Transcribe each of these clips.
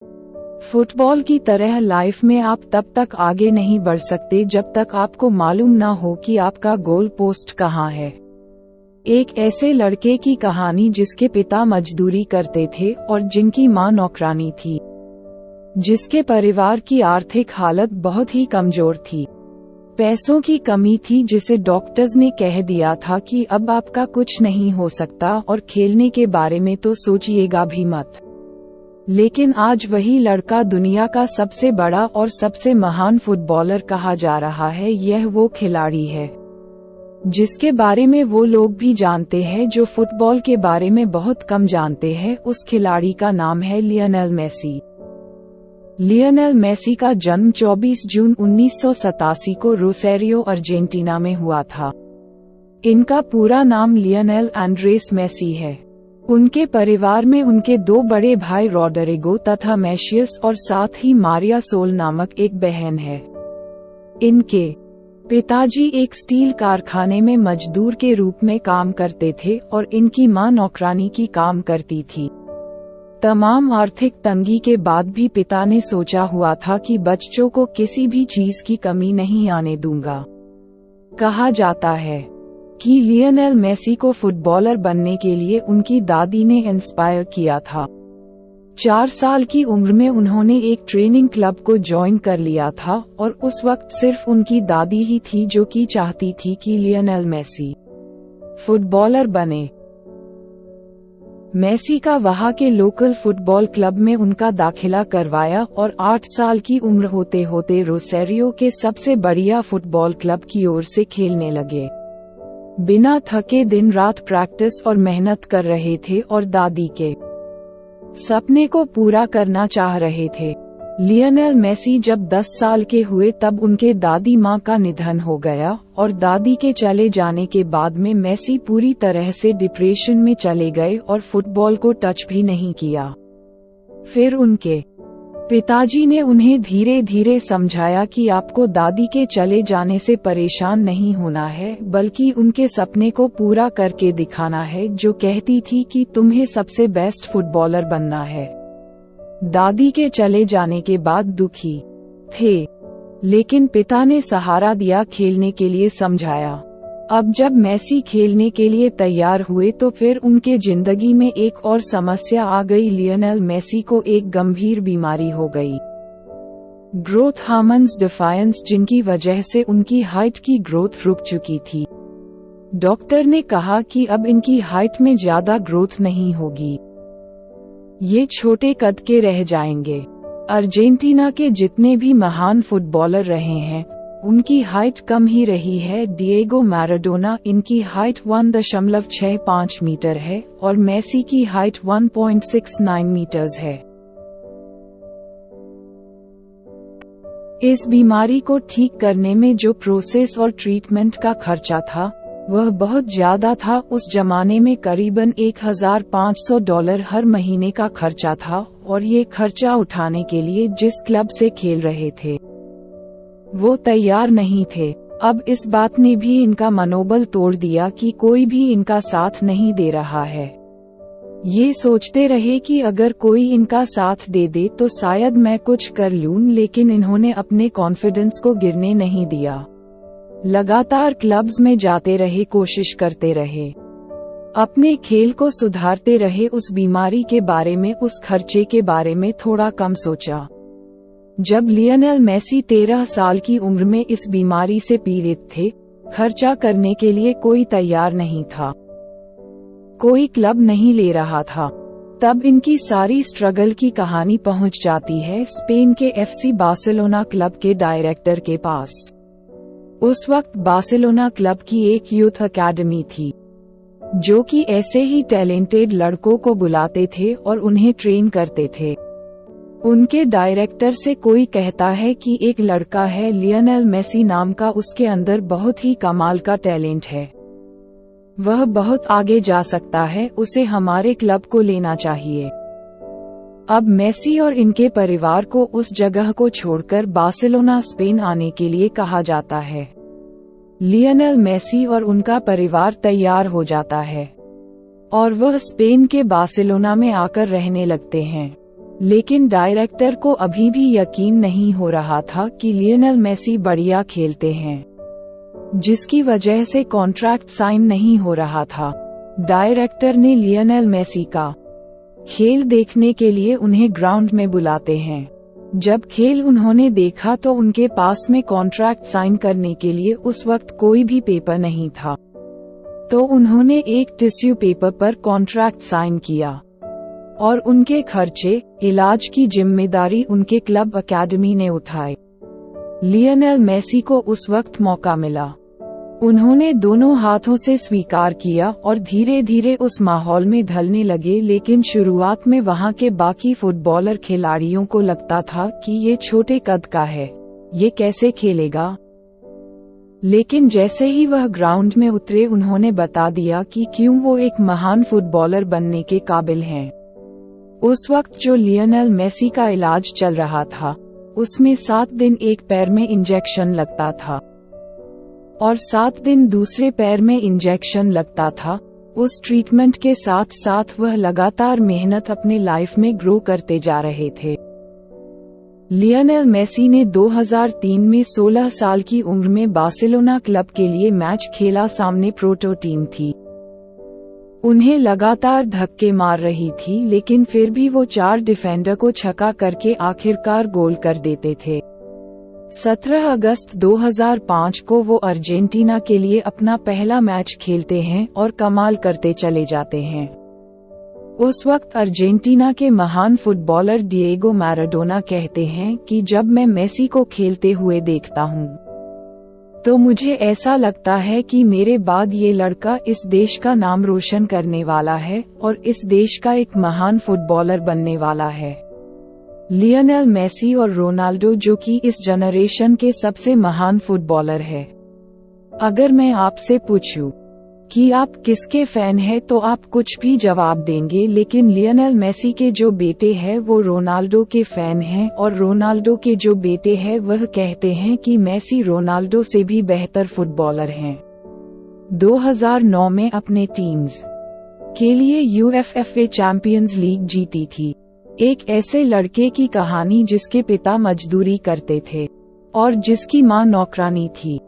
Football की तरह life में आप तब तक आगे नहीं बढ़ सकते जब तक आपको मालूम ना हो कि आपका गोल पोस्ट कहाँ है। एक ऐसे लड़के की कहानी जिसके पिता मजदूरी करते थे और जिनकी मां नौकरानी थी, जिसके परिवार की आर्थिक हालत बहुत ही कमजोर थी। पैसों की कमी थी जिसे डॉक्टर्स ने कह दिया था कि अब आपका कुछ नहीं हो सकता और खेलने के बारे में तो सोचिएगा भी मत। लेकिन आज वही लड़का दुनिया का सबसे बड़ा और सबसे महान फुटबॉलर कहा जा रहा है। यह वो खिलाड़ी है जिसके बारे में वो लोग भी जानते हैं जो फुटबॉल के बारे में बहुत कम जानते हैं। उस खिलाड़ी का नाम है लियोनेल मेसी। लियोनेल मेसी का जन्म 24 जून 1987 को रोसेरियो अर्जेंटीना में हुआ था। इनका पूरा नाम लियोनेल एंड्रेस मेसी है। उनके परिवार में उनके दो बड़े भाई रॉडरिगो तथा मैशियस और साथ ही मारिया सोल नामक एक बहन है। इनके पिताजी एक स्टील कारखाने में मजदूर के रूप में काम करते थे और इनकी मां नौकरानी की काम करती थी। तमाम आर्थिक तंगी के बाद भी पिता ने सोचा हुआ था कि बच्चों को किसी भी चीज की कमी नहीं आने दूंगा। कहा जाता है कि लियोनेल मेसी को फुटबॉलर बनने के लिए उनकी दादी ने इंस्पायर किया था। 4 साल की उम्र में उन्होंने एक ट्रेनिंग क्लब को ज्वाइन कर लिया था और उस वक्त सिर्फ उनकी दादी ही थी जो कि चाहती थी कि लियोनेल मेसी फुटबॉलर बने। मेसी का वहां के लोकल फुटबॉल क्लब में उनका दाखिला करवाया और 8 साल की उम्र होते होते रोसेरियो के सबसे बढ़िया फुटबॉल क्लब की ओर से खेलने लगे। बिना थके दिन रात प्रैक्टिस और मेहनत कर रहे थे और दादी के सपने को पूरा करना चाह रहे थे। लियोनेल मेसी जब 10 साल के हुए तब उनके दादी मां का निधन हो गया और दादी के चले जाने के बाद में मेसी पूरी तरह से डिप्रेशन में चले गए और फुटबॉल को टच भी नहीं किया। फिर उनके पिताजी ने उन्हें धीरे धीरे समझाया कि आपको दादी के चले जाने से परेशान नहीं होना है, बल्कि उनके सपने को पूरा करके दिखाना है, जो कहती थी कि तुम्हें सबसे बेस्ट फुटबॉलर बनना है। दादी के चले जाने के बाद दुखी थे, लेकिन पिता ने सहारा दिया, खेलने के लिए समझाया। अब जब मेसी खेलने के लिए तैयार हुए तो फिर उनके जिंदगी में एक और समस्या आ गई। लियोनेल मेसी को एक गंभीर बीमारी हो गई, ग्रोथ हार्मोन्स डिफायंस, जिनकी वजह से उनकी हाइट की ग्रोथ रुक चुकी थी। डॉक्टर ने कहा कि अब इनकी हाइट में ज्यादा ग्रोथ नहीं होगी, ये छोटे कद के रह जाएंगे। अर्जेंटीना के जितने भी महान फुटबॉलर रहे हैं उनकी हाइट कम ही रही है। डिएगो मैराडोना, इनकी हाइट 1.65 मीटर है और मेसी की हाइट 1.69 मीटर्स है। इस बीमारी को ठीक करने में जो प्रोसेस और ट्रीटमेंट का खर्चा था वह बहुत ज्यादा था। उस जमाने में करीबन $1,500 हर महीने का खर्चा था और ये खर्चा उठाने के लिए जिस क्लब से खेल रहे थे वो तैयार नहीं थे। अब इस बात ने भी इनका मनोबल तोड़ दिया कि कोई भी इनका साथ नहीं दे रहा है। ये सोचते रहे कि अगर कोई इनका साथ दे दे तो शायद मैं कुछ कर लूं, लेकिन इन्होंने अपने कॉन्फिडेंस को गिरने नहीं दिया। लगातार क्लब्स में जाते रहे, कोशिश करते रहे, अपने खेल को सुधारते रहे। उस बीमारी के बारे में, उस खर्चे के बारे में थोड़ा कम सोचा। जब लियोनेल मेसी 13 साल की उम्र में इस बीमारी से पीड़ित थे, खर्चा करने के लिए कोई तैयार नहीं था, कोई क्लब नहीं ले रहा था। तब इनकी सारी स्ट्रगल की कहानी पहुंच जाती है स्पेन के FC बार्सिलोना क्लब के डायरेक्टर के पास। उस वक्त बार्सिलोना क्लब की एक यूथ अकेडमी थी जो कि ऐसे ही टैलेंटेड लड़कों को बुलाते थे और उन्हें ट्रेन करते थे। उनके डायरेक्टर से कोई कहता है कि एक लड़का है लियोनेल मेसी नाम का, उसके अंदर बहुत ही कमाल का टैलेंट है, वह बहुत आगे जा सकता है, उसे हमारे क्लब को लेना चाहिए। अब मेसी और इनके परिवार को उस जगह को छोड़कर बार्सिलोना स्पेन आने के लिए कहा जाता है। लियोनेल मेसी और उनका परिवार तैयार हो जाता है और वह स्पेन के बार्सिलोना में आकर रहने लगते हैं। लेकिन डायरेक्टर को अभी भी यकीन नहीं हो रहा था कि लियोनेल मेसी बढ़िया खेलते हैं, जिसकी वजह से कॉन्ट्रैक्ट साइन नहीं हो रहा था। डायरेक्टर ने लियोनेल मेसी का खेल देखने के लिए उन्हें ग्राउंड में बुलाते हैं। जब खेल उन्होंने देखा तो उनके पास में कॉन्ट्रैक्ट साइन करने के लिए उस वक्त कोई भी पेपर नहीं था, तो उन्होंने एक टिश्यू पेपर पर कॉन्ट्रैक्ट साइन किया और उनके खर्चे, इलाज की जिम्मेदारी उनके क्लब अकेडमी ने उठाए। लियोनेल मेसी को उस वक्त मौका मिला। उन्होंने दोनों हाथों से स्वीकार किया और धीरे धीरे उस माहौल में ढलने लगे, लेकिन शुरुआत में वहां के बाकी फुटबॉलर खिलाड़ियों को लगता था कि ये छोटे कद का है, ये कैसे खेलेगा। लेकिन जैसे ही वह ग्राउंड में उतरे उन्होंने बता दिया कि क्यों वो एक महान फुटबॉलर बनने के काबिल हैं। उस वक्त जो लियोनेल मेसी का इलाज चल रहा था उसमें 7 दिन एक पैर में इंजेक्शन लगता था और 7 दिन दूसरे पैर में इंजेक्शन लगता था। उस ट्रीटमेंट के साथ साथ वह लगातार मेहनत अपने लाइफ में ग्रो करते जा रहे थे। लियोनेल मेसी ने 2003 में 16 साल की उम्र में बार्सिलोना क्लब के लिए मैच खेला। सामने प्रोटो टीम थी, उन्हें लगातार धक्के मार रही थी, लेकिन फिर भी वो 4 डिफेंडर को छक्का करके आखिरकार गोल कर देते थे। 17 अगस्त 2005 को वो अर्जेंटीना के लिए अपना पहला मैच खेलते हैं और कमाल करते चले जाते हैं। उस वक्त अर्जेंटीना के महान फुटबॉलर डिएगो मैराडोना कहते हैं कि जब मैं मेसी को खेलते हुए देखता हूँ तो मुझे ऐसा लगता है कि मेरे बाद ये लड़का इस देश का नाम रोशन करने वाला है और इस देश का एक महान फुटबॉलर बनने वाला है। लियोनेल मेसी और रोनाल्डो, जो कि इस जनरेशन के सबसे महान फुटबॉलर है। अगर मैं आपसे पूछूं कि आप किसके फैन हैं तो आप कुछ भी जवाब देंगे, लेकिन लियोनेल मेसी के जो बेटे हैं वो रोनाल्डो के फैन हैं और रोनाल्डो के जो बेटे हैं वह कहते हैं कि मेसी रोनाल्डो से भी बेहतर फुटबॉलर हैं। 2009 में अपने टीम्स के लिए यूएफए चैंपियंस लीग जीती थी। एक ऐसे लड़के की कहानी जिसके पिता मजदूरी करते थे और जिसकी मां नौकरानी थी,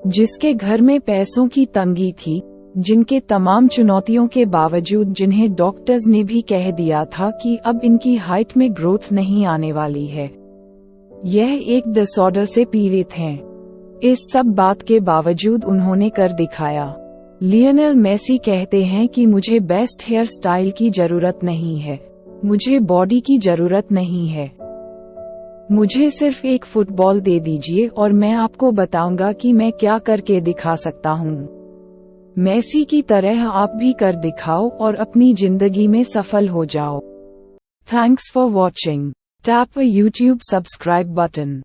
जिसके घर में पैसों की तंगी थी, जिनके तमाम चुनौतियों के बावजूद जिन्हें डॉक्टर्स ने भी कह दिया था कि अब इनकी हाइट में ग्रोथ नहीं आने वाली है, यह एक डिसऑर्डर से पीड़ित हैं। इस सब बात के बावजूद उन्होंने कर दिखाया। लियोनेल मेसी कहते हैं कि मुझे बेस्ट हेयर स्टाइल की जरूरत नहीं है, मुझे बॉडी की जरूरत नहीं है, मुझे सिर्फ एक फुटबॉल दे दीजिए और मैं आपको बताऊंगा कि मैं क्या करके दिखा सकता हूँ। मेसी की तरह आप भी कर दिखाओ और अपनी जिंदगी में सफल हो जाओ। Thanks for watching. Tap a YouTube subscribe button.